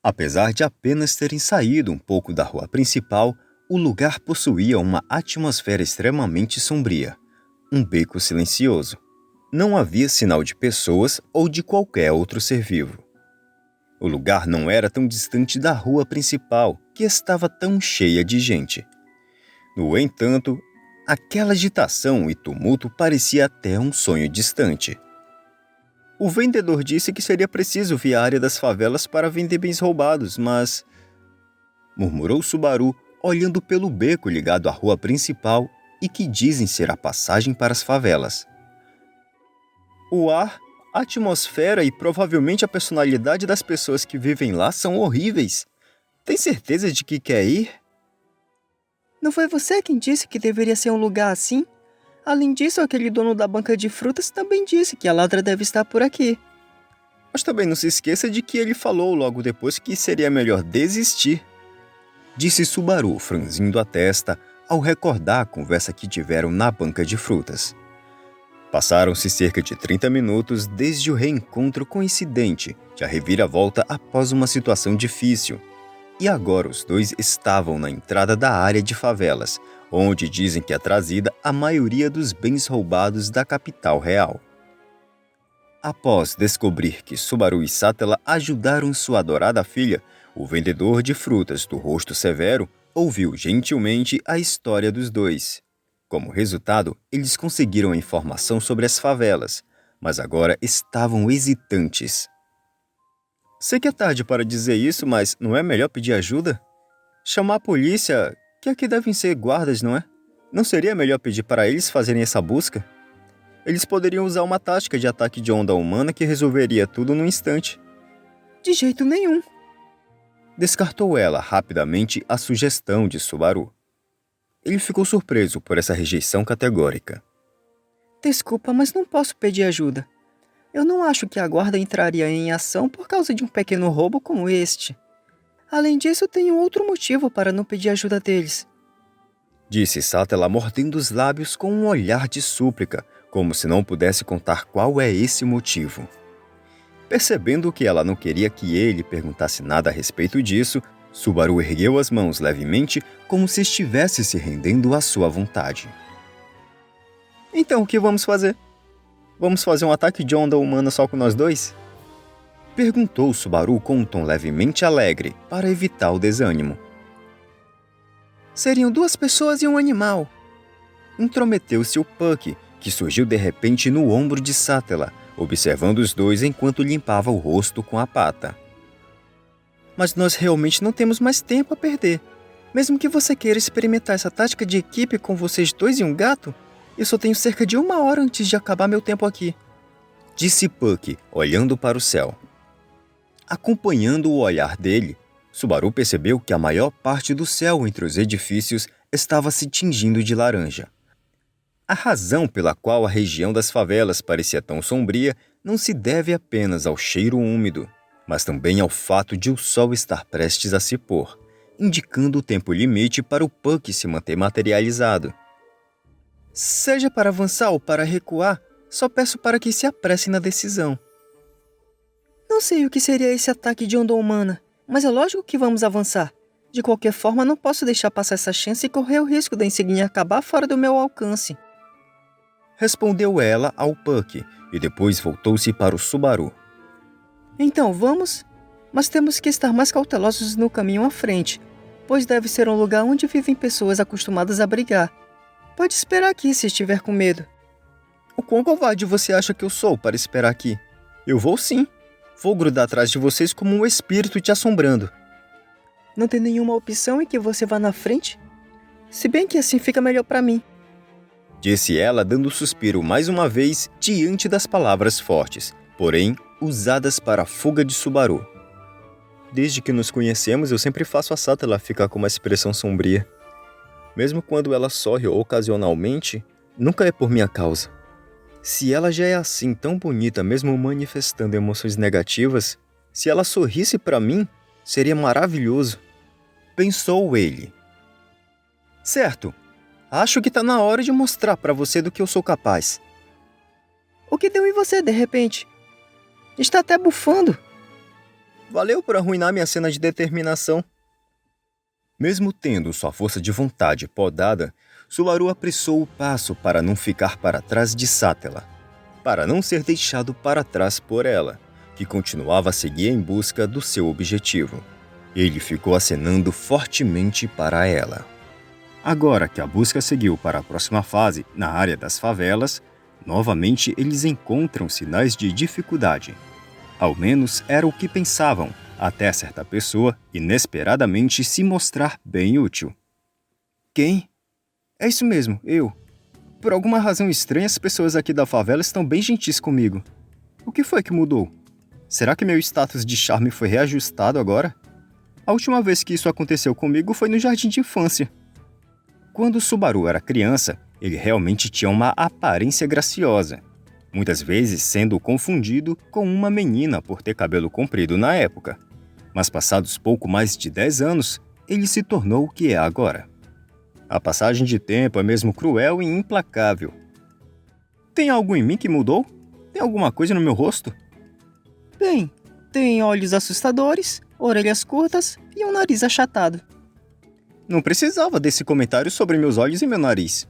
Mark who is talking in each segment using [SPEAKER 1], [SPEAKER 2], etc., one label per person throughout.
[SPEAKER 1] Apesar de apenas terem saído um pouco da rua principal, o lugar possuía uma atmosfera extremamente sombria. Um beco silencioso. Não havia sinal de pessoas ou de qualquer outro ser vivo. O lugar não era tão distante da rua principal, que estava tão cheia de gente. No entanto, aquela agitação e tumulto parecia até um sonho distante. O vendedor disse que seria preciso vir à área das favelas para vender bens roubados, mas... murmurou Subaru, olhando pelo beco ligado à rua principal e que dizem ser a passagem para as favelas. O ar, a atmosfera e provavelmente a personalidade das pessoas que vivem lá são horríveis. Tem certeza de que quer ir?
[SPEAKER 2] Não foi você quem disse que deveria ser um lugar assim? Além disso, aquele dono da banca de frutas também disse que a ladra deve estar por aqui.
[SPEAKER 1] Mas também não se esqueça de que ele falou logo depois que seria melhor desistir. Disse Subaru, franzindo a testa, ao recordar a conversa que tiveram na banca de frutas. Passaram-se cerca de 30 minutos desde o reencontro coincidente de a reviravolta após uma situação difícil. E agora os dois estavam na entrada da área de favelas, onde dizem que é trazida a maioria dos bens roubados da capital real. Após descobrir que Subaru e Sátela ajudaram sua adorada filha, o vendedor de frutas do rosto severo ouviu gentilmente a história dos dois. Como resultado, eles conseguiram a informação sobre as favelas, mas agora estavam hesitantes. Sei que é tarde para dizer isso, mas não é melhor pedir ajuda? Chamar a polícia, que aqui devem ser guardas, não é? Não seria melhor pedir para eles fazerem essa busca? Eles poderiam usar uma tática de ataque de onda humana que resolveria tudo num instante.
[SPEAKER 2] De jeito nenhum.
[SPEAKER 1] Descartou ela rapidamente a sugestão de Subaru. Ele ficou surpreso por essa rejeição categórica.
[SPEAKER 2] Desculpa, mas não posso pedir ajuda. Eu não acho que a guarda entraria em ação por causa de um pequeno roubo como este. Além disso, tenho outro motivo para não pedir ajuda deles.
[SPEAKER 1] Disse Sátela mordendo os lábios com um olhar de súplica, como se não pudesse contar qual é esse motivo. Percebendo que ela não queria que ele perguntasse nada a respeito disso, Subaru ergueu as mãos levemente, como se estivesse se rendendo à sua vontade. Então, o que vamos fazer? Vamos fazer um ataque de onda humana só com nós dois? Perguntou Subaru com um tom levemente alegre, para evitar o desânimo.
[SPEAKER 2] Seriam 2 pessoas e um animal.
[SPEAKER 1] Intrometeu-se o Puck, que surgiu de repente no ombro de Sátela, observando os dois enquanto limpava o rosto com a pata.
[SPEAKER 2] Mas nós realmente não temos mais tempo a perder. Mesmo que você queira experimentar essa tática de equipe com vocês dois e um gato, eu só tenho cerca de 1 hora antes de acabar meu tempo aqui.
[SPEAKER 1] Disse Puck, olhando para o céu. Acompanhando o olhar dele, Subaru percebeu que a maior parte do céu entre os edifícios estava se tingindo de laranja. A razão pela qual a região das favelas parecia tão sombria não se deve apenas ao cheiro úmido, mas também ao fato de o sol estar prestes a se pôr, indicando o tempo limite para o Puck se manter materializado.
[SPEAKER 2] Seja para avançar ou para recuar, só peço para que se apresse na decisão. Não sei o que seria esse ataque de onda humana, mas é lógico que vamos avançar. De qualquer forma, não posso deixar passar essa chance e correr o risco da insígnia acabar fora do meu alcance.
[SPEAKER 1] Respondeu ela ao Puck, e depois voltou-se para o Subaru.
[SPEAKER 2] Então, vamos? Mas temos que estar mais cautelosos no caminho à frente, pois deve ser um lugar onde vivem pessoas acostumadas a brigar. Pode esperar aqui se estiver com medo.
[SPEAKER 1] O quão covarde você acha que eu sou para esperar aqui? Eu vou sim. Vou grudar atrás de vocês como um espírito te assombrando.
[SPEAKER 2] Não tem nenhuma opção em que você vá na frente? Se bem que assim fica melhor para mim.
[SPEAKER 1] Disse ela dando um suspiro mais uma vez diante das palavras fortes, porém usadas para a fuga de Subaru. Desde que nos conhecemos, eu sempre faço a Sátela ficar com uma expressão sombria. Mesmo quando ela sorri ocasionalmente, nunca é por minha causa. Se ela já é assim tão bonita, mesmo manifestando emoções negativas, se ela sorrisse para mim, seria maravilhoso. Pensou ele. Certo, acho que tá na hora de mostrar para você do que eu sou capaz.
[SPEAKER 2] O que deu em você, de repente? Está até bufando.
[SPEAKER 1] Valeu por arruinar minha cena de determinação. Mesmo tendo sua força de vontade podada, Subaru apressou o passo para não ficar para trás de Satela, para não ser deixado para trás por ela, que continuava a seguir em busca do seu objetivo. Ele ficou acenando fortemente para ela. Agora que a busca seguiu para a próxima fase, na área das favelas, novamente eles encontram sinais de dificuldade. Ao menos era o que pensavam, até certa pessoa, inesperadamente, se mostrar bem útil. Quem? É isso mesmo, eu. Por alguma razão estranha, as pessoas aqui da favela estão bem gentis comigo. O que foi que mudou? Será que meu status de charme foi reajustado agora? A última vez que isso aconteceu comigo foi no jardim de infância. Quando Subaru era criança, ele realmente tinha uma aparência graciosa, muitas vezes sendo confundido com uma menina por ter cabelo comprido na época. Mas passados pouco mais de 10 anos, ele se tornou o que é agora. A passagem de tempo é mesmo cruel e implacável. Tem algo em mim que mudou? Tem alguma coisa no meu rosto?
[SPEAKER 2] Bem, tem olhos assustadores, orelhas curtas e um nariz achatado.
[SPEAKER 1] Não precisava desse comentário sobre meus olhos e meu nariz,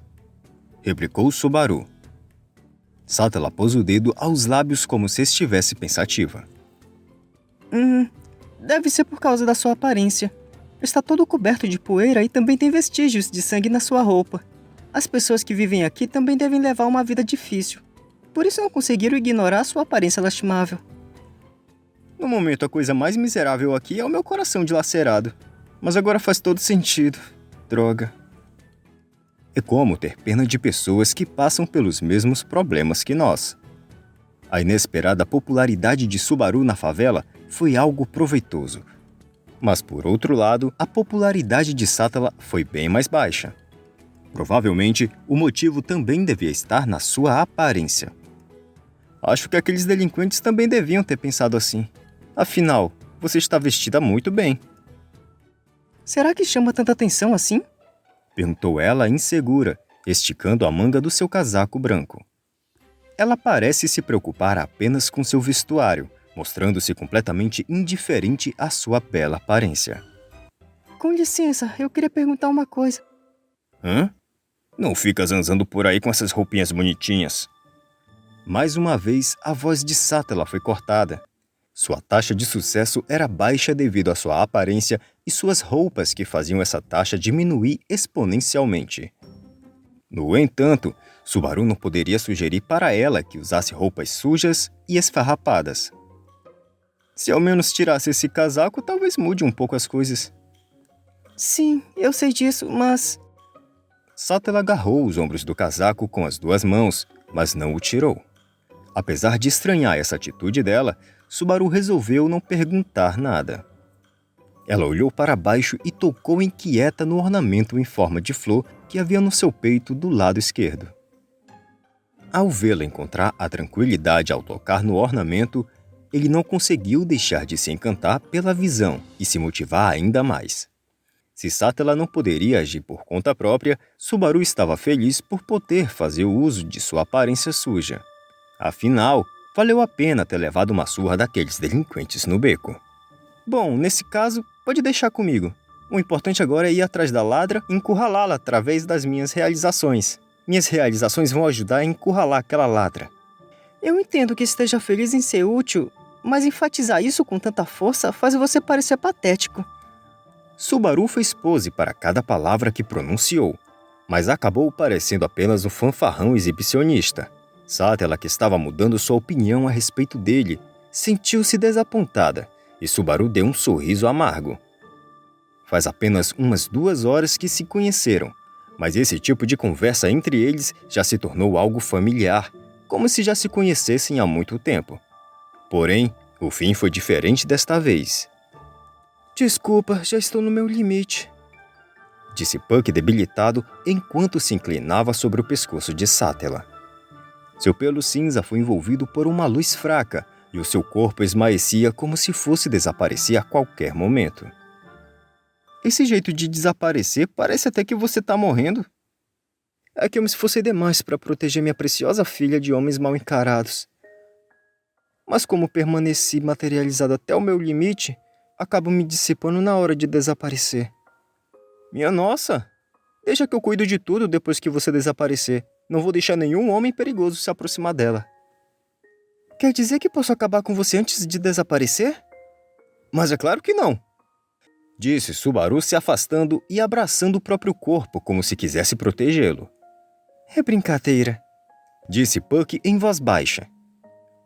[SPEAKER 1] replicou Subaru. Satela pôs o dedo aos lábios como se estivesse pensativa.
[SPEAKER 2] Deve ser por causa da sua aparência. Está todo coberto de poeira e também tem vestígios de sangue na sua roupa. As pessoas que vivem aqui também devem levar uma vida difícil. Por isso não conseguiram ignorar sua aparência lastimável.
[SPEAKER 1] No momento, a coisa mais miserável aqui é o meu coração dilacerado. Mas agora faz todo sentido. Droga. É como ter pena de pessoas que passam pelos mesmos problemas que nós. A inesperada popularidade de Subaru na favela foi algo proveitoso. Mas, por outro lado, a popularidade de Satela foi bem mais baixa. Provavelmente, o motivo também devia estar na sua aparência. Acho que aqueles delinquentes também deviam ter pensado assim. Afinal, você está vestida muito bem.
[SPEAKER 2] Será que chama tanta atenção assim?
[SPEAKER 1] Perguntou ela insegura, esticando a manga do seu casaco branco. Ela parece se preocupar apenas com seu vestuário, mostrando-se completamente indiferente à sua bela aparência.
[SPEAKER 2] Com licença, eu queria perguntar uma coisa.
[SPEAKER 1] Hã? Não fica zanzando por aí com essas roupinhas bonitinhas. Mais uma vez, a voz de Satela foi cortada. Sua taxa de sucesso era baixa devido à sua aparência e suas roupas que faziam essa taxa diminuir exponencialmente. No entanto, Subaru não poderia sugerir para ela que usasse roupas sujas e esfarrapadas. Se ao menos tirasse esse casaco, talvez mude um pouco as coisas.
[SPEAKER 2] Sim, eu sei disso, mas...
[SPEAKER 1] Satela agarrou os ombros do casaco com as duas mãos, mas não o tirou. Apesar de estranhar essa atitude dela, Subaru resolveu não perguntar nada. Ela olhou para baixo e tocou inquieta no ornamento em forma de flor que havia no seu peito do lado esquerdo. Ao vê-la encontrar a tranquilidade ao tocar no ornamento, ele não conseguiu deixar de se encantar pela visão e se motivar ainda mais. Se Satela não poderia agir por conta própria, Subaru estava feliz por poder fazer o uso de sua aparência suja. Afinal, valeu a pena ter levado uma surra daqueles delinquentes no beco. Bom, nesse caso, pode deixar comigo. O importante agora é ir atrás da ladra e encurralá-la através das minhas realizações. Minhas realizações vão ajudar a encurralar aquela ladra.
[SPEAKER 2] Eu entendo que esteja feliz em ser útil, mas enfatizar isso com tanta força faz você parecer patético.
[SPEAKER 1] Subaru fez pose para cada palavra que pronunciou, mas acabou parecendo apenas um fanfarrão exibicionista. Satela, que estava mudando sua opinião a respeito dele, sentiu-se desapontada e Subaru deu um sorriso amargo. Faz apenas umas 2 horas que se conheceram, mas esse tipo de conversa entre eles já se tornou algo familiar, como se já se conhecessem há muito tempo. Porém, o fim foi diferente desta vez.
[SPEAKER 2] Desculpa, já estou no meu limite,
[SPEAKER 1] disse Puck debilitado enquanto se inclinava sobre o pescoço de Satela. Seu pelo cinza foi envolvido por uma luz fraca e o seu corpo esmaecia como se fosse desaparecer a qualquer momento. Esse jeito de desaparecer parece até que você tá morrendo. É que eu me esforcei demais para proteger minha preciosa filha de homens mal encarados.
[SPEAKER 2] Mas como permaneci materializado até o meu limite, acabo me dissipando na hora de desaparecer.
[SPEAKER 1] Minha nossa! Deixa que eu cuido de tudo depois que você desaparecer. Não vou deixar nenhum homem perigoso se aproximar dela.
[SPEAKER 2] Quer dizer que posso acabar com você antes de desaparecer?
[SPEAKER 1] Mas é claro que não! Disse Subaru se afastando e abraçando o próprio corpo como se quisesse protegê-lo.
[SPEAKER 2] É brincadeira,
[SPEAKER 1] disse Puck em voz baixa.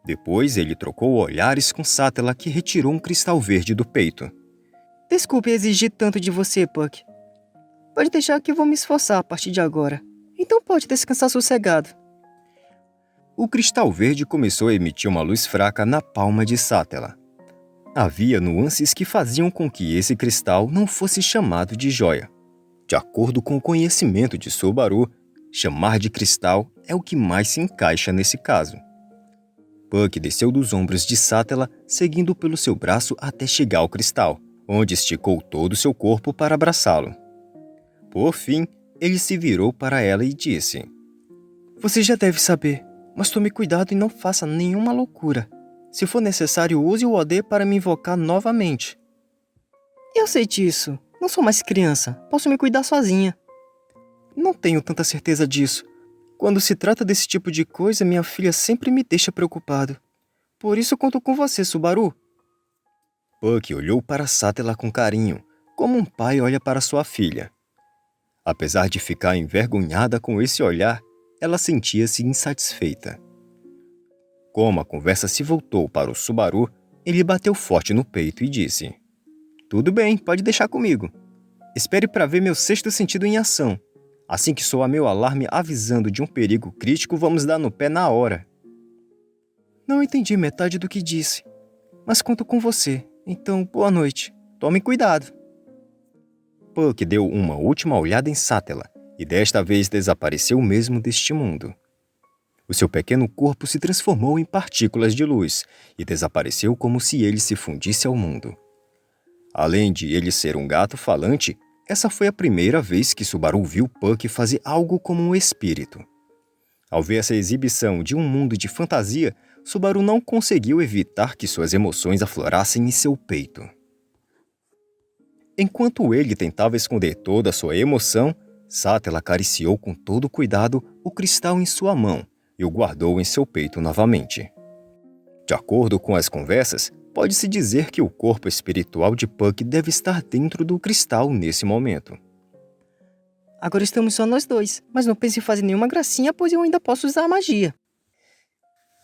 [SPEAKER 1] Depois ele trocou olhares com Satella, que retirou um cristal verde do peito.
[SPEAKER 2] Desculpe exigir tanto de você, Puck. Pode deixar que eu vou me esforçar a partir de agora. Então pode descansar sossegado.
[SPEAKER 1] O cristal verde começou a emitir uma luz fraca na palma de Satella. Havia nuances que faziam com que esse cristal não fosse chamado de joia. De acordo com o conhecimento de Subaru, chamar de cristal é o que mais se encaixa nesse caso. Puck desceu dos ombros de Satella, seguindo pelo seu braço até chegar ao cristal, onde esticou todo o seu corpo para abraçá-lo. Por fim, ele se virou para ela e disse:
[SPEAKER 2] Você já deve saber, mas tome cuidado e não faça nenhuma loucura. Se for necessário, use o OD para me invocar novamente. Eu sei disso. Não sou mais criança. Posso me cuidar sozinha. Não tenho tanta certeza disso. Quando se trata desse tipo de coisa, minha filha sempre me deixa preocupado. Por isso conto com você, Subaru.
[SPEAKER 1] Puck olhou para Satella com carinho, como um pai olha para sua filha. Apesar de ficar envergonhada com esse olhar, ela sentia-se insatisfeita. Como a conversa se voltou para o Subaru, ele bateu forte no peito e disse: Tudo bem, pode deixar comigo. Espere para ver meu sexto sentido em ação. Assim que soar meu alarme avisando de um perigo crítico, vamos dar no pé na hora.
[SPEAKER 2] Não entendi metade do que disse, mas conto com você. Então, boa noite. Tome cuidado.
[SPEAKER 1] Puck deu uma última olhada em Satella e desta vez desapareceu mesmo deste mundo. O seu pequeno corpo se transformou em partículas de luz e desapareceu como se ele se fundisse ao mundo. Além de ele ser um gato falante, essa foi a primeira vez que Subaru viu Puck fazer algo como um espírito. Ao ver essa exibição de um mundo de fantasia, Subaru não conseguiu evitar que suas emoções aflorassem em seu peito. Enquanto ele tentava esconder toda a sua emoção, Satella acariciou com todo cuidado o cristal em sua mão e o guardou em seu peito novamente. De acordo com as conversas, pode-se dizer que o corpo espiritual de Puck deve estar dentro do cristal nesse momento.
[SPEAKER 2] Agora estamos só nós dois, mas não pense em fazer nenhuma gracinha, pois eu ainda posso usar a magia.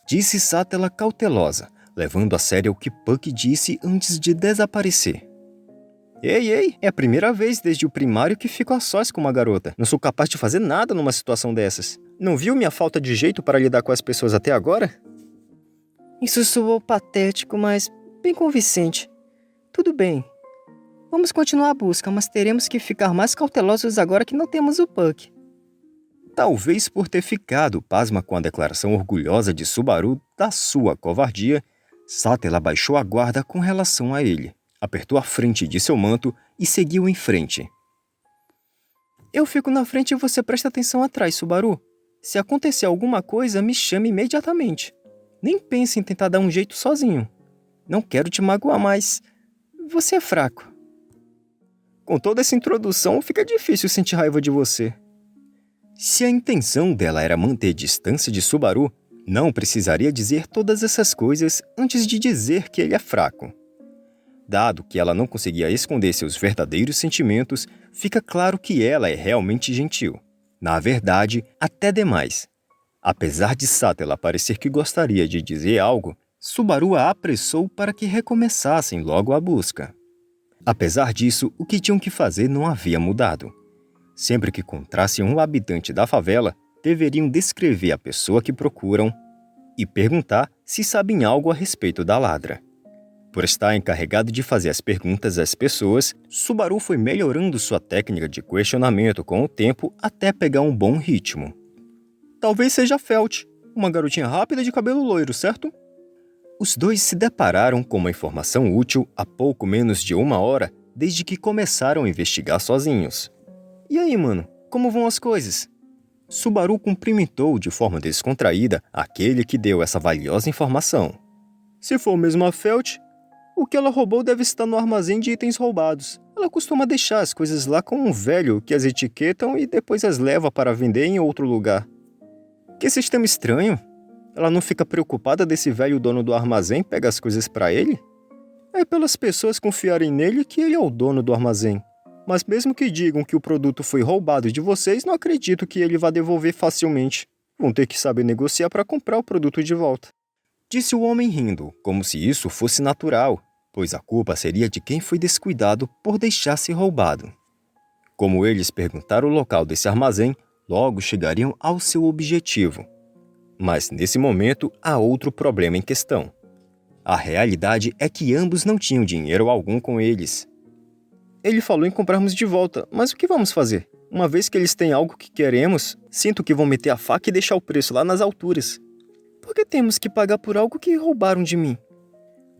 [SPEAKER 1] Disse Satella cautelosa, levando a sério o que Puck disse antes de desaparecer. Ei, é a primeira vez desde o primário que fico a sós com uma garota. Não sou capaz de fazer nada numa situação dessas. Não viu minha falta de jeito para lidar com as pessoas até agora?
[SPEAKER 2] Isso soou patético, mas bem convincente. Tudo bem. Vamos continuar a busca, mas teremos que ficar mais cautelosos agora que não temos o Puck.
[SPEAKER 1] Talvez por ter ficado pasma com a declaração orgulhosa de Subaru da sua covardia, Satella baixou a guarda com relação a ele, apertou a frente de seu manto e seguiu em frente. Eu fico na frente e você presta atenção atrás, Subaru. Se acontecer alguma coisa, me chame imediatamente. Nem pense em tentar dar um jeito sozinho. Não quero te magoar, mas você é fraco. Com toda essa introdução, fica difícil sentir raiva de você. Se a intenção dela era manter distância de Subaru, não precisaria dizer todas essas coisas antes de dizer que ele é fraco. Dado que ela não conseguia esconder seus verdadeiros sentimentos, fica claro que ela é realmente gentil. Na verdade, até demais. Apesar de Satella parecer que gostaria de dizer algo, Subaru a apressou para que recomeçassem logo a busca. Apesar disso, o que tinham que fazer não havia mudado. Sempre que encontrassem um habitante da favela, deveriam descrever a pessoa que procuram e perguntar se sabem algo a respeito da ladra. Por estar encarregado de fazer as perguntas às pessoas, Subaru foi melhorando sua técnica de questionamento com o tempo até pegar um bom ritmo. Talvez seja Felt, uma garotinha rápida de cabelo loiro, certo? Os dois se depararam com uma informação útil há pouco menos de 1 hora desde que começaram a investigar sozinhos. E aí, mano, como vão as coisas? Subaru cumprimentou de forma descontraída aquele que deu essa valiosa informação. Se for mesmo a Felt, o que ela roubou deve estar no armazém de itens roubados. Ela costuma deixar as coisas lá com um velho que as etiquetam e depois as leva para vender em outro lugar. Que sistema estranho! Ela não fica preocupada desse velho dono do armazém pegar as coisas para ele? É pelas pessoas confiarem nele que ele é o dono do armazém. Mas mesmo que digam que o produto foi roubado de vocês, não acredito que ele vá devolver facilmente. Vão ter que saber negociar para comprar o produto de volta. Disse o homem rindo, como se isso fosse natural, pois a culpa seria de quem foi descuidado por deixar ser roubado. Como eles perguntaram o local desse armazém, logo chegariam ao seu objetivo. Mas nesse momento há outro problema em questão. A realidade é que ambos não tinham dinheiro algum com eles. Ele falou em comprarmos de volta, mas o que vamos fazer? Uma vez que eles têm algo que queremos, sinto que vão meter a faca e deixar o preço lá nas alturas. Por que temos que pagar por algo que roubaram de mim?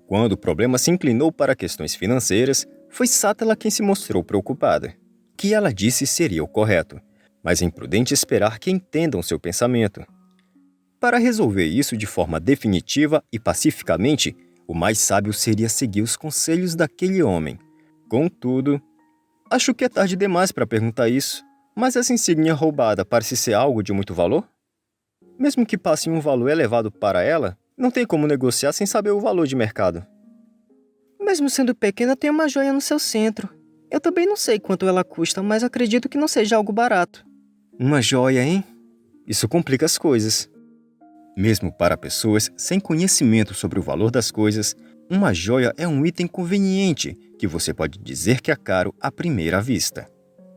[SPEAKER 1] Quando o problema se inclinou para questões financeiras, foi Sátela quem se mostrou preocupada. Que ela disse seria o correto, mas é imprudente esperar que entendam seu pensamento. Para resolver isso de forma definitiva e pacificamente, o mais sábio seria seguir os conselhos daquele homem. Contudo, acho que é tarde demais para perguntar isso, mas essa insígnia roubada parece ser algo de muito valor? Mesmo que passe um valor elevado para ela, não tem como negociar sem saber o valor de mercado.
[SPEAKER 2] Mesmo sendo pequena, tem uma joia no seu centro. Eu também não sei quanto ela custa, mas acredito que não seja algo barato.
[SPEAKER 1] Uma joia, hein? Isso complica as coisas. Mesmo para pessoas sem conhecimento sobre o valor das coisas, uma joia é um item conveniente que você pode dizer que é caro à primeira vista.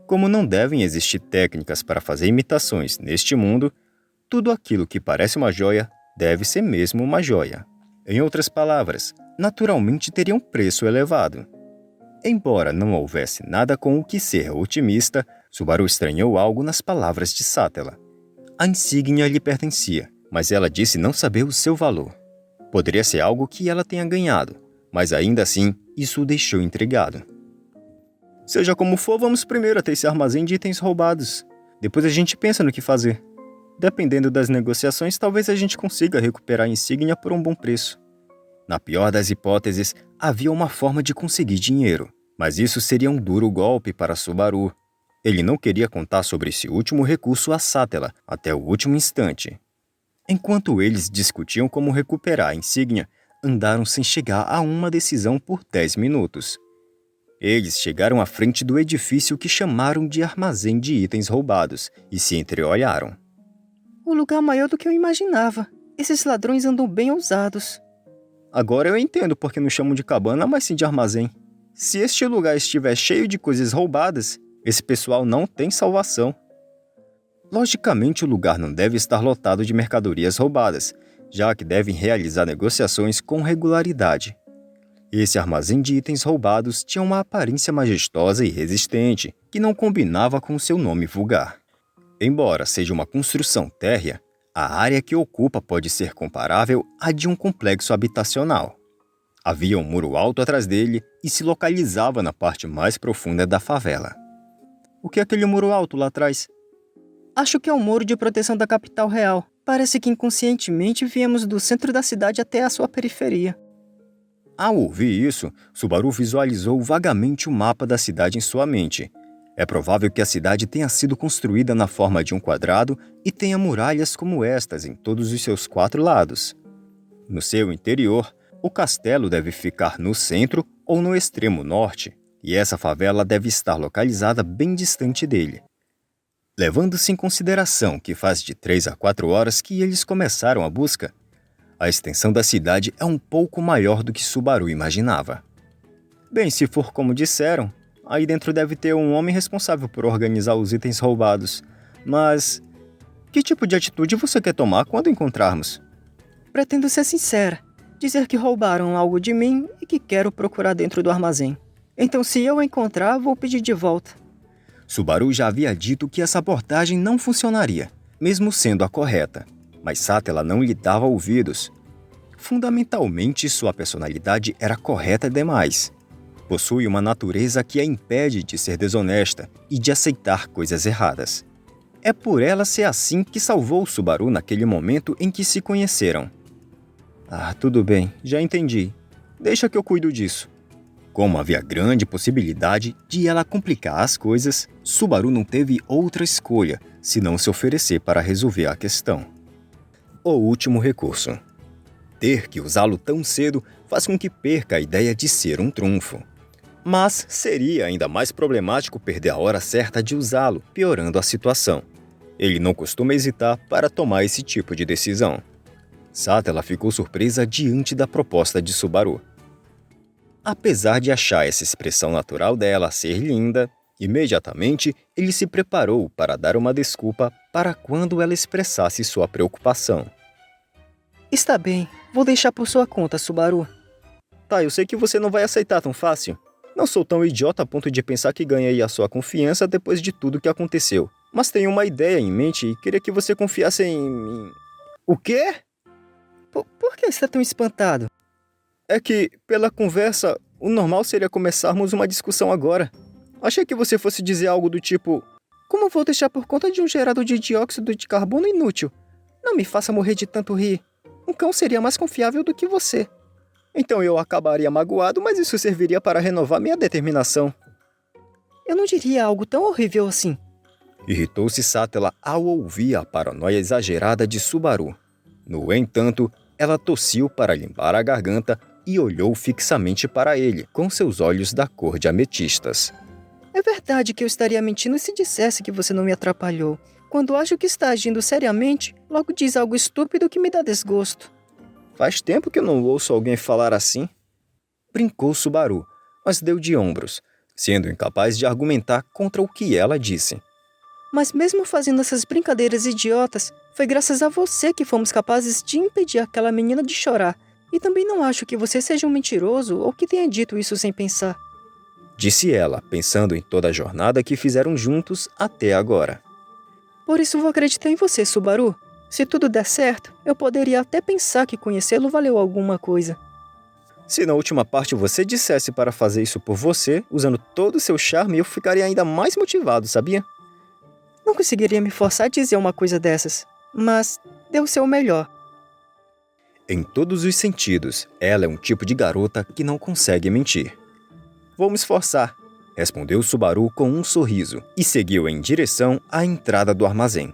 [SPEAKER 1] Como não devem existir técnicas para fazer imitações neste mundo, tudo aquilo que parece uma joia deve ser mesmo uma joia. Em outras palavras, naturalmente teria um preço elevado. Embora não houvesse nada com o que ser otimista, Subaru estranhou algo nas palavras de Sátela. A insígnia lhe pertencia, mas ela disse não saber o seu valor. Poderia ser algo que ela tenha ganhado, mas ainda assim, isso o deixou intrigado. Seja como for, vamos primeiro até esse armazém de itens roubados. Depois a gente pensa no que fazer. Dependendo das negociações, talvez a gente consiga recuperar a insígnia por um bom preço. Na pior das hipóteses, havia uma forma de conseguir dinheiro, mas isso seria um duro golpe para Subaru. Ele não queria contar sobre esse último recurso a Sátela até o último instante. Enquanto eles discutiam como recuperar a insígnia, andaram sem chegar a uma decisão por 10 minutos. Eles chegaram à frente do edifício que chamaram de armazém de itens roubados e se entreolharam.
[SPEAKER 2] O lugar maior do que eu imaginava. Esses ladrões andam bem ousados.
[SPEAKER 1] Agora eu entendo porque não chamam de cabana, mas sim de armazém. Se este lugar estiver cheio de coisas roubadas, esse pessoal não tem salvação. Logicamente, o lugar não deve estar lotado de mercadorias roubadas, já que devem realizar negociações com regularidade. Esse armazém de itens roubados tinha uma aparência majestosa e resistente, que não combinava com seu nome vulgar. Embora seja uma construção térrea, a área que ocupa pode ser comparável à de um complexo habitacional. Havia um muro alto atrás dele e se localizava na parte mais profunda da favela. O que é aquele muro alto lá atrás?
[SPEAKER 2] Acho que é um muro de proteção da capital real. Parece que inconscientemente viemos do centro da cidade até a sua periferia.
[SPEAKER 1] Ao ouvir isso, Subaru visualizou vagamente o mapa da cidade em sua mente. É provável que a cidade tenha sido construída na forma de um quadrado e tenha muralhas como estas em todos os seus 4 lados. No seu interior, o castelo deve ficar no centro ou no extremo norte, e essa favela deve estar localizada bem distante dele. Levando-se em consideração que faz de 3 a 4 horas que eles começaram a busca, a extensão da cidade é um pouco maior do que Subaru imaginava. Bem, se for como disseram, aí dentro deve ter um homem responsável por organizar os itens roubados. Mas que tipo de atitude você quer tomar quando encontrarmos?
[SPEAKER 2] Pretendo ser sincera, dizer que roubaram algo de mim e que quero procurar dentro do armazém. Então, se eu encontrar, vou pedir de volta.
[SPEAKER 1] Subaru já havia dito que essa abordagem não funcionaria, mesmo sendo a correta, mas Sátela não lhe dava ouvidos. Fundamentalmente, sua personalidade era correta demais. Possui uma natureza que a impede de ser desonesta e de aceitar coisas erradas. É por ela ser assim que salvou Subaru naquele momento em que se conheceram. Ah, tudo bem, já entendi. Deixa que eu cuido disso. Como havia grande possibilidade de ela complicar as coisas, Subaru não teve outra escolha senão se oferecer para resolver a questão. O último recurso. Ter que usá-lo tão cedo faz com que perca a ideia de ser um trunfo. Mas seria ainda mais problemático perder a hora certa de usá-lo, piorando a situação. Ele não costuma hesitar para tomar esse tipo de decisão. Satella ficou surpresa diante da proposta de Subaru. Apesar de achar essa expressão natural dela ser linda, imediatamente ele se preparou para dar uma desculpa para quando ela expressasse sua preocupação.
[SPEAKER 2] Está bem, vou deixar por sua conta, Subaru.
[SPEAKER 1] Tá, eu sei que você não vai aceitar tão fácil. Não sou tão idiota a ponto de pensar que ganhei a sua confiança depois de tudo que aconteceu. Mas tenho uma ideia em mente e queria que você confiasse em... O quê?
[SPEAKER 2] Por que está tão espantado?
[SPEAKER 1] É que, pela conversa, o normal seria começarmos uma discussão agora. Achei que você fosse dizer algo do tipo...
[SPEAKER 2] Como vou deixar por conta de um gerador de dióxido de carbono inútil? Não me faça morrer de tanto rir. Um cão seria mais confiável do que você.
[SPEAKER 1] Então eu acabaria magoado, mas isso serviria para renovar minha determinação.
[SPEAKER 2] Eu não diria algo tão horrível assim.
[SPEAKER 1] Irritou-se Satella ao ouvir a paranoia exagerada de Subaru. No entanto, ela tossiu para limpar a garganta e olhou fixamente para ele, com seus olhos da cor de ametistas.
[SPEAKER 2] É verdade que eu estaria mentindo se dissesse que você não me atrapalhou. Quando acho que está agindo seriamente, logo diz algo estúpido que me dá desgosto.
[SPEAKER 1] Faz tempo que eu não ouço alguém falar assim. Brincou Subaru, mas deu de ombros, sendo incapaz de argumentar contra o que ela disse.
[SPEAKER 2] Mas mesmo fazendo essas brincadeiras idiotas, foi graças a você que fomos capazes de impedir aquela menina de chorar. E também não acho que você seja um mentiroso ou que tenha dito isso sem pensar.
[SPEAKER 1] Disse ela, pensando em toda a jornada que fizeram juntos até agora.
[SPEAKER 2] Por isso vou acreditar em você, Subaru. Se tudo der certo, eu poderia até pensar que conhecê-lo valeu alguma coisa.
[SPEAKER 1] Se na última parte você dissesse para fazer isso por você, usando todo o seu charme, eu ficaria ainda mais motivado, sabia?
[SPEAKER 2] Não conseguiria me forçar a dizer uma coisa dessas, mas deu o seu melhor.
[SPEAKER 1] Em todos os sentidos, ela é um tipo de garota que não consegue mentir. Vou me esforçar, respondeu Subaru com um sorriso e seguiu em direção à entrada do armazém.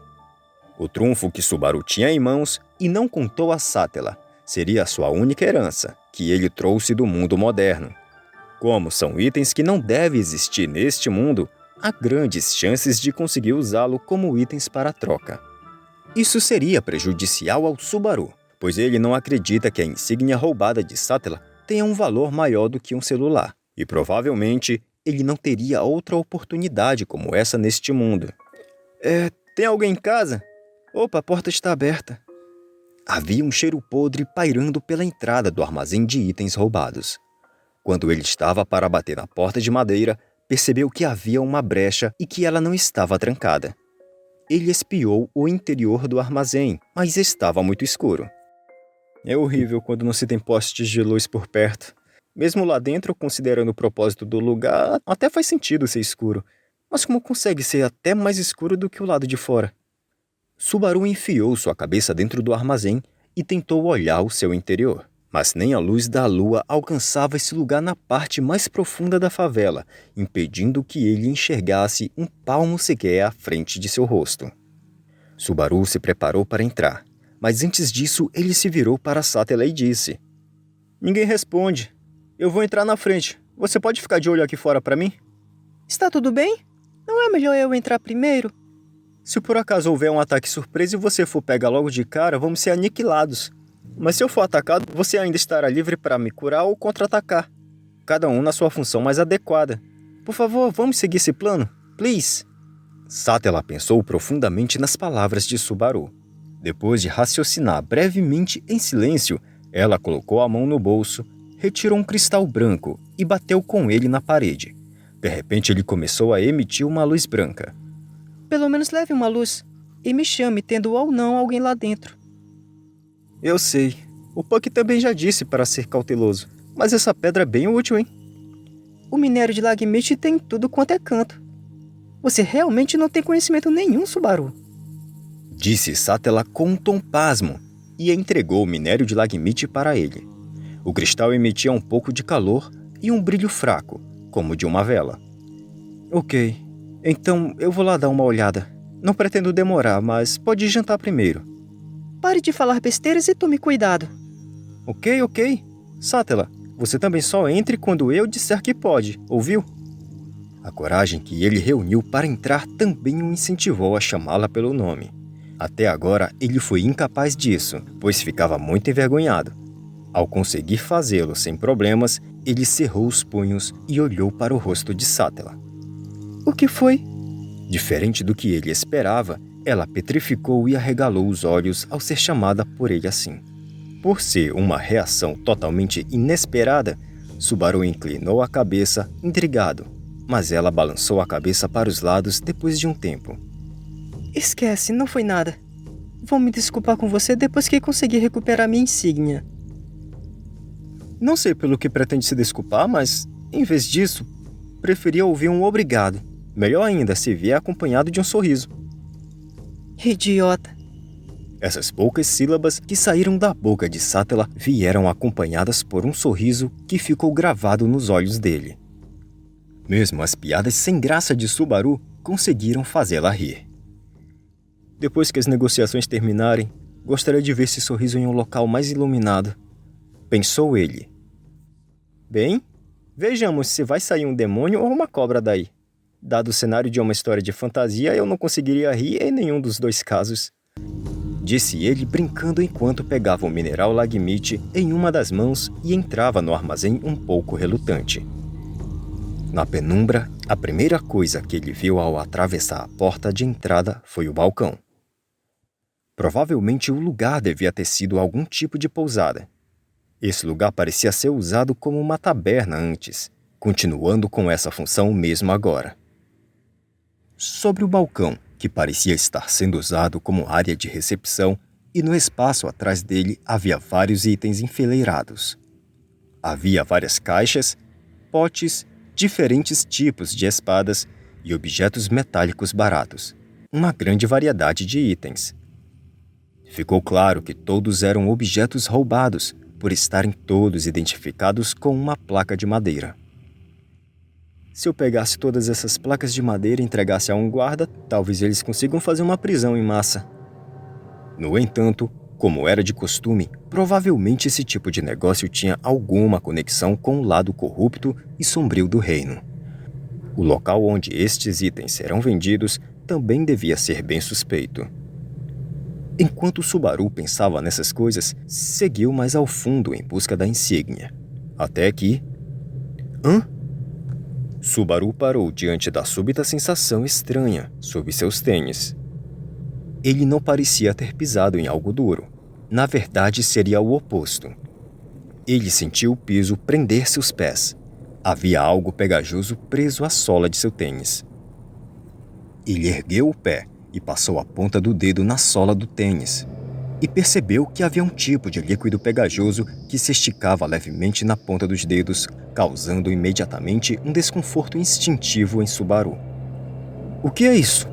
[SPEAKER 1] O trunfo que Subaru tinha em mãos e não contou a Satella seria a sua única herança, que ele trouxe do mundo moderno. Como são itens que não devem existir neste mundo, há grandes chances de conseguir usá-lo como itens para troca. Isso seria prejudicial ao Subaru, pois ele não acredita que a insígnia roubada de Satella tenha um valor maior do que um celular, e provavelmente ele não teria outra oportunidade como essa neste mundo. Tem alguém em casa? Opa, a porta está aberta. Havia um cheiro podre pairando pela entrada do armazém de itens roubados. Quando ele estava para bater na porta de madeira, percebeu que havia uma brecha e que ela não estava trancada. Ele espiou o interior do armazém, mas estava muito escuro. É horrível quando não se tem postes de luz por perto. Mesmo lá dentro, considerando o propósito do lugar, até faz sentido ser escuro. Mas como consegue ser até mais escuro do que o lado de fora? Subaru enfiou sua cabeça dentro do armazém e tentou olhar o seu interior. Mas nem a luz da lua alcançava esse lugar na parte mais profunda da favela, impedindo que ele enxergasse um palmo sequer à frente de seu rosto. Subaru se preparou para entrar, mas antes disso ele se virou para Satella e disse: Ninguém responde. Eu vou entrar na frente. Você pode ficar de olho aqui fora para mim?
[SPEAKER 2] Está tudo bem? Não é melhor eu entrar primeiro?
[SPEAKER 1] Se por acaso houver um ataque surpresa e você for pegar logo de cara, vamos ser aniquilados. Mas se eu for atacado, você ainda estará livre para me curar ou contra-atacar. Cada um na sua função mais adequada. Por favor, vamos seguir esse plano? Please. Satella pensou profundamente nas palavras de Subaru. Depois de raciocinar brevemente em silêncio, ela colocou a mão no bolso, retirou um cristal branco e bateu com ele na parede. De repente ele começou a emitir uma luz branca.
[SPEAKER 2] Pelo menos leve uma luz e me chame tendo ou não alguém lá dentro.
[SPEAKER 1] Eu sei. O Puck também já disse para ser cauteloso. Mas essa pedra é bem útil, hein?
[SPEAKER 2] O minério de Lagmit tem tudo quanto é canto. Você realmente não tem conhecimento nenhum, Subaru.
[SPEAKER 1] Disse Satella com um tom pasmo. e entregou o minério de Lagmite para ele. O cristal emitia um pouco de calor e um brilho fraco, como de uma vela. Ok, então eu vou lá dar uma olhada. Não pretendo demorar, mas pode jantar primeiro.
[SPEAKER 2] Pare de falar besteiras e tome cuidado.
[SPEAKER 1] Ok. Sátela, você também só entre quando eu disser que pode, ouviu? A coragem que ele reuniu para entrar também o incentivou a chamá-la pelo nome. Até agora, ele foi incapaz disso, pois ficava muito envergonhado. Ao conseguir fazê-lo sem problemas, ele cerrou os punhos e olhou para o rosto de Sátela.
[SPEAKER 2] O que foi?
[SPEAKER 1] Diferente do que ele esperava, ela petrificou e arregalou os olhos ao ser chamada por ele assim. Por ser uma reação totalmente inesperada, Subaru inclinou a cabeça, intrigado, mas ela balançou a cabeça para os lados depois de um tempo.
[SPEAKER 2] Esquece, não foi nada. Vou me desculpar com você depois que conseguir recuperar minha insígnia.
[SPEAKER 1] Não sei pelo que pretende se desculpar, mas, em vez disso, preferia ouvir um obrigado. Melhor ainda se vier acompanhado de um sorriso.
[SPEAKER 2] Idiota.
[SPEAKER 1] Essas poucas sílabas que saíram da boca de Sátela vieram acompanhadas por um sorriso que ficou gravado nos olhos dele. Mesmo as piadas sem graça de Subaru conseguiram fazê-la rir. Depois que as negociações terminarem, gostaria de ver esse sorriso em um local mais iluminado. Pensou ele. Bem, vejamos se vai sair um demônio ou uma cobra daí. Dado o cenário de uma história de fantasia, eu não conseguiria rir em nenhum dos dois casos. Disse ele brincando enquanto pegava o mineral Lagmite em uma das mãos e entrava no armazém um pouco relutante. Na penumbra, a primeira coisa que ele viu ao atravessar a porta de entrada foi o balcão. Provavelmente o lugar devia ter sido algum tipo de pousada. Esse lugar parecia ser usado como uma taberna antes, continuando com essa função mesmo agora. Sobre o balcão, que parecia estar sendo usado como área de recepção, e no espaço atrás dele havia vários itens enfileirados. Havia várias caixas, potes, diferentes tipos de espadas e objetos metálicos baratos. Uma grande variedade de itens. Ficou claro que todos eram objetos roubados, por estarem todos identificados com uma placa de madeira. Se eu pegasse todas essas placas de madeira e entregasse a um guarda, talvez eles consigam fazer uma prisão em massa. No entanto, como era de costume, provavelmente esse tipo de negócio tinha alguma conexão com o lado corrupto e sombrio do reino. O local onde estes itens serão vendidos também devia ser bem suspeito. Enquanto Subaru pensava nessas coisas, seguiu mais ao fundo em busca da insígnia. Até que... Subaru parou diante da súbita sensação estranha sob seus tênis. Ele não parecia ter pisado em algo duro. Na verdade, seria o oposto. Ele sentiu o piso prender seus pés. Havia algo pegajoso preso à sola de seu tênis. Ele ergueu o pé e passou a ponta do dedo na sola do tênis. E percebeu que havia um tipo de líquido pegajoso que se esticava levemente na ponta dos dedos, causando imediatamente um desconforto instintivo em Subaru. O que é isso?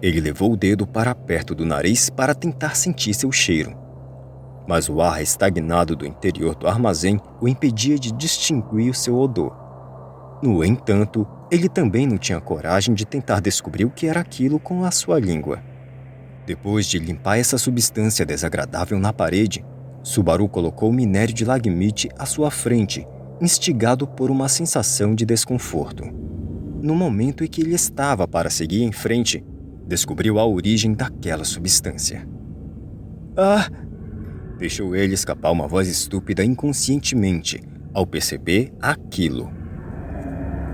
[SPEAKER 1] Ele levou o dedo para perto do nariz para tentar sentir seu cheiro. Mas o ar estagnado do interior do armazém o impedia de distinguir o seu odor. No entanto, ele também não tinha coragem de tentar descobrir o que era aquilo com a sua língua. Depois de limpar essa substância desagradável na parede, Subaru colocou o minério de Lagmite à sua frente, instigado por uma sensação de desconforto. No momento em que ele estava para seguir em frente, descobriu a origem daquela substância. Deixou ele escapar uma voz estúpida inconscientemente ao perceber aquilo.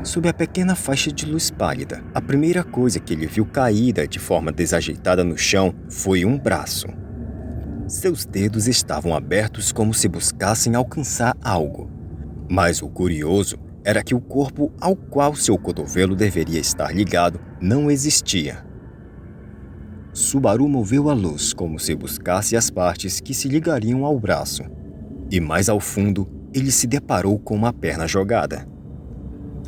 [SPEAKER 1] Sob a pequena faixa de luz pálida, a primeira coisa que ele viu caída de forma desajeitada no chão foi um braço. Seus dedos estavam abertos como se buscassem alcançar algo. Mas o curioso era que o corpo ao qual seu cotovelo deveria estar ligado não existia. Subaru moveu a luz como se buscasse as partes que se ligariam ao braço. E mais ao fundo, ele se deparou com uma perna jogada.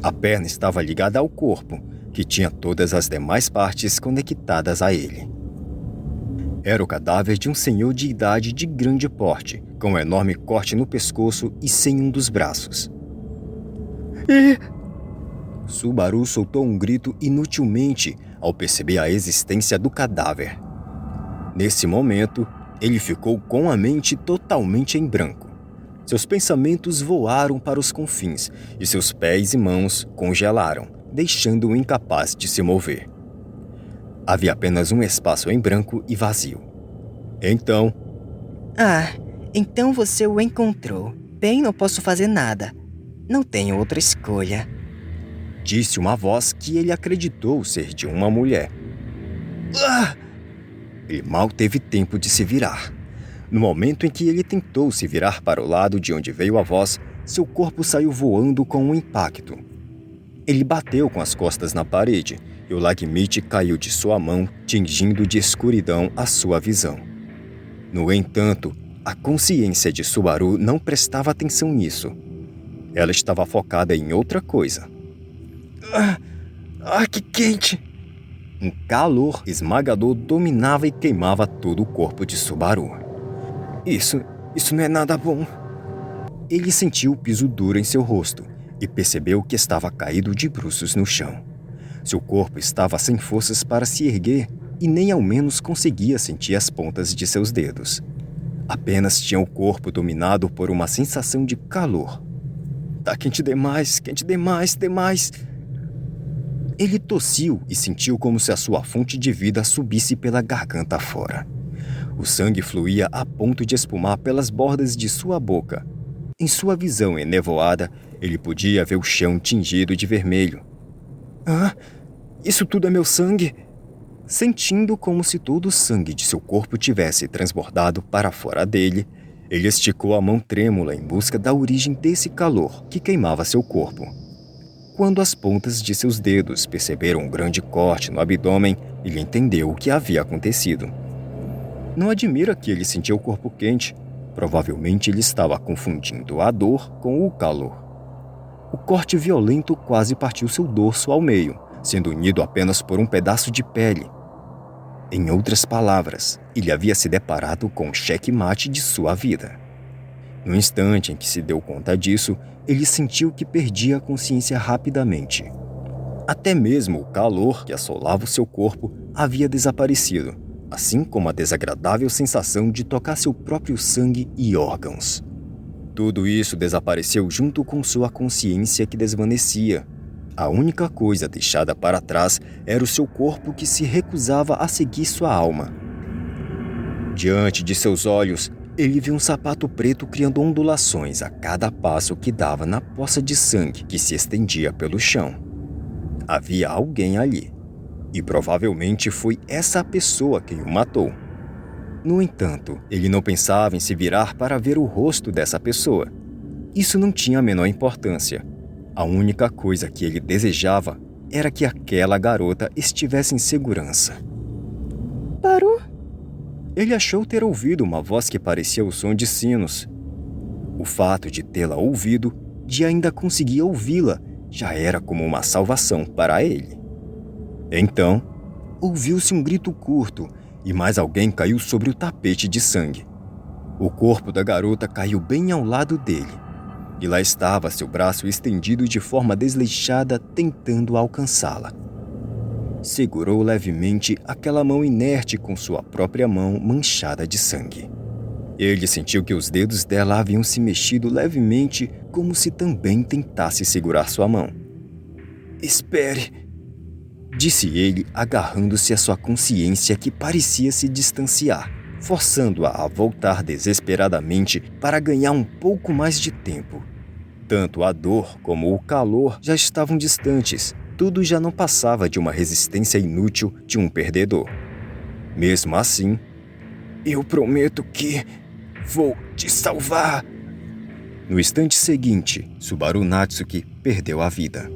[SPEAKER 1] A perna estava ligada ao corpo, que tinha todas as demais partes conectadas a ele. Era o cadáver de um senhor de idade de grande porte, com um enorme corte no pescoço e sem um dos braços. Subaru soltou um grito inutilmente ao perceber a existência do cadáver. Nesse momento, ele ficou com a mente totalmente em branco. Seus pensamentos voaram para os confins e seus pés e mãos congelaram, deixando-o incapaz de se mover. Havia apenas um espaço em branco e vazio. Então...
[SPEAKER 2] Então você o encontrou. Bem, não posso fazer nada. Não tenho outra escolha.
[SPEAKER 1] Disse uma voz que ele acreditou ser de uma mulher. Ele mal teve tempo de se virar. No momento em que ele tentou se virar para o lado de onde veio a voz, seu corpo saiu voando com um impacto. Ele bateu com as costas na parede e o lagmite caiu de sua mão, tingindo de escuridão a sua visão. No entanto, a consciência de Subaru não prestava atenção nisso. Ela estava focada em outra coisa.
[SPEAKER 2] Que quente!
[SPEAKER 1] Um calor esmagador dominava e queimava todo o corpo de Subaru.
[SPEAKER 2] Isso não é nada bom.
[SPEAKER 1] Ele sentiu o piso duro em seu rosto e percebeu que estava caído de bruços no chão. Seu corpo estava sem forças para se erguer e nem ao menos conseguia sentir as pontas de seus dedos. Apenas tinha o corpo dominado por uma sensação de calor.
[SPEAKER 2] Tá quente demais, demais.
[SPEAKER 1] Ele tossiu e sentiu como se a sua fonte de vida subisse pela garganta fora. O sangue fluía a ponto de espumar pelas bordas de sua boca. Em sua visão enevoada, ele podia ver o chão tingido de vermelho.
[SPEAKER 2] Isso tudo é meu sangue?
[SPEAKER 1] Sentindo como se todo o sangue de seu corpo tivesse transbordado para fora dele, ele esticou a mão trêmula em busca da origem desse calor que queimava seu corpo. Quando as pontas de seus dedos perceberam um grande corte no abdômen, ele entendeu o que havia acontecido. Não admira que ele sentia o corpo quente. Provavelmente ele estava confundindo a dor com o calor. O corte violento quase partiu seu dorso ao meio, sendo unido apenas por um pedaço de pele. Em outras palavras, ele havia se deparado com o checkmate de sua vida. No instante em que se deu conta disso, ele sentiu que perdia a consciência rapidamente. Até mesmo o calor que assolava o seu corpo havia desaparecido, assim como a desagradável sensação de tocar seu próprio sangue e órgãos. Tudo isso desapareceu junto com sua consciência que desvanecia. A única coisa deixada para trás era o seu corpo que se recusava a seguir sua alma. Diante de seus olhos, ele viu um sapato preto criando ondulações a cada passo que dava na poça de sangue que se estendia pelo chão. Havia alguém ali. E provavelmente foi essa a pessoa que o matou. No entanto, ele não pensava em se virar para ver o rosto dessa pessoa. Isso não tinha a menor importância. A única coisa que ele desejava era que aquela garota estivesse em segurança.
[SPEAKER 2] Parou?
[SPEAKER 1] Ele achou ter ouvido uma voz que parecia o som de sinos. O fato de tê-la ouvido, de ainda conseguir ouvi-la, já era como uma salvação para ele. Então, ouviu-se um grito curto e mais alguém caiu sobre o tapete de sangue. O corpo da garota caiu bem ao lado dele. E lá estava seu braço estendido de forma desleixada, tentando alcançá-la. Segurou levemente aquela mão inerte com sua própria mão manchada de sangue. Ele sentiu que os dedos dela haviam se mexido levemente, como se também tentasse segurar sua mão.
[SPEAKER 2] Espere,
[SPEAKER 1] disse ele, agarrando-se à sua consciência que parecia se distanciar, forçando-a a voltar desesperadamente para ganhar um pouco mais de tempo. Tanto a dor como o calor já estavam distantes. Tudo já não passava de uma resistência inútil de um perdedor. Mesmo assim,
[SPEAKER 2] eu prometo que vou te salvar.
[SPEAKER 1] No instante seguinte, Subaru Natsuki perdeu a vida.